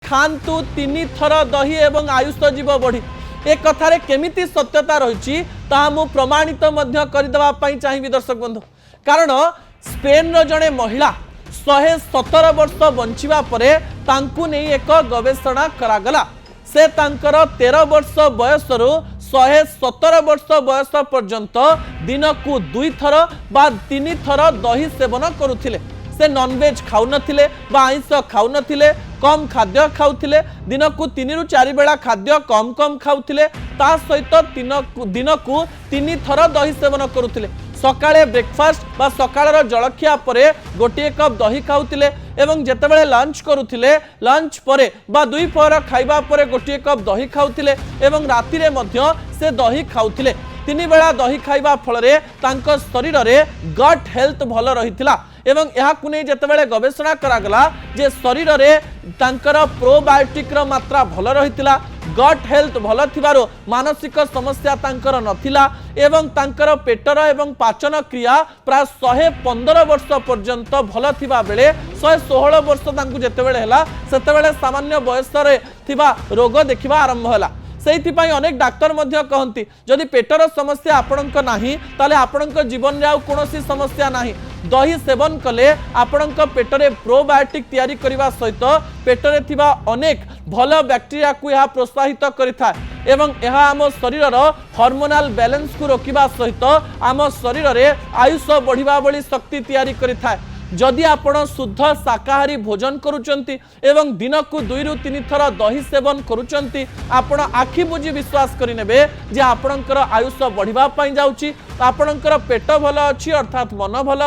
खातु 3 थर दही एवं आयुष जीव बढ़ी ए कथार केमिति सत्यता रही मु प्रमाणित करदेवाई चाहिए दर्शक बंधु। कारण स्पेन जड़े महिला 117 वर्ष बंचिबा परे तांकु नहीं एक गवेषणा करागला। से तांकर 13 वर्ष बयसरू 117 वर्ष बयस पर्यंत दिन को 2 थर बा 3 थर दही सेवन करुथिले। से नॉनवेज खाऊ नथिले बा आइंस खाऊ नथिले, कम खाद्य खाउथिले, दिन को 3 रु 4 बेला खाद्य कम कम खाउथिले, ता सहित दिन को 3 थर दही सेवन करुथिले। सकाळे ब्रेकफास्ट बा सकाळर जलखिया परे गोटे कप दही खाउथिले एवं जेतेबेले लंच करुथिले लंच परे बा 2 पहर खाइबा परे गोटे कप दही खाउथिले एवं राति रे मध्य से दही खाउथिले। 3 बेला दही खाइबा फलरे तांको शरीर रे गट हेल्थ भल रहिथिला एवं याकु नै जेतेबेले गवेषणा करागला जे शरीर रे तांकर प्रोबायोटिक र मात्रा भल रहिथिला, गट हेल्थ भल थिबारो मानसिक समस्या तांकर नथिला एवं तांकर पेटर एवं पाचन क्रिया प्राय 115 वर्ष पर्यंत भल थिबा बेले 116 वर्ष तांकु जेतेबेले हला सेतेबेले सामान्य बयस रे थिबा रोग देखिबा आरंभ हला। सेइथिपाई अनेक डाक्टर मध्य कहंती जदि पेटर समस्या आपणक नाही ताले आपणक जीवन रे कोनोसी समस्या नाही। दही सेवन कले आपणक पेटरे प्रोबायोटिक तैयारी करबा सहित पेटरे थिबा अनेक भल बैक्टेरिया को यह प्रोत्साहित करिथा एवं यह आम शरीर हार्मोनाल बैलेंस को रोकिबा सहित आम शरीर रे आयुष बढ़िबा बली शक्ति तैयारी करिथा। जदि आपण शुद्ध शाकाहारी भोजन करुचंती एवं दिन को 2 रु 3 थर दही सेवन करुचंती आपण आखि बुझी विश्वास करिनेबे जे आपणकर आयुष बढ़िबा पई जाउची, आपणकर पेट भल अछि अर्थात मन भल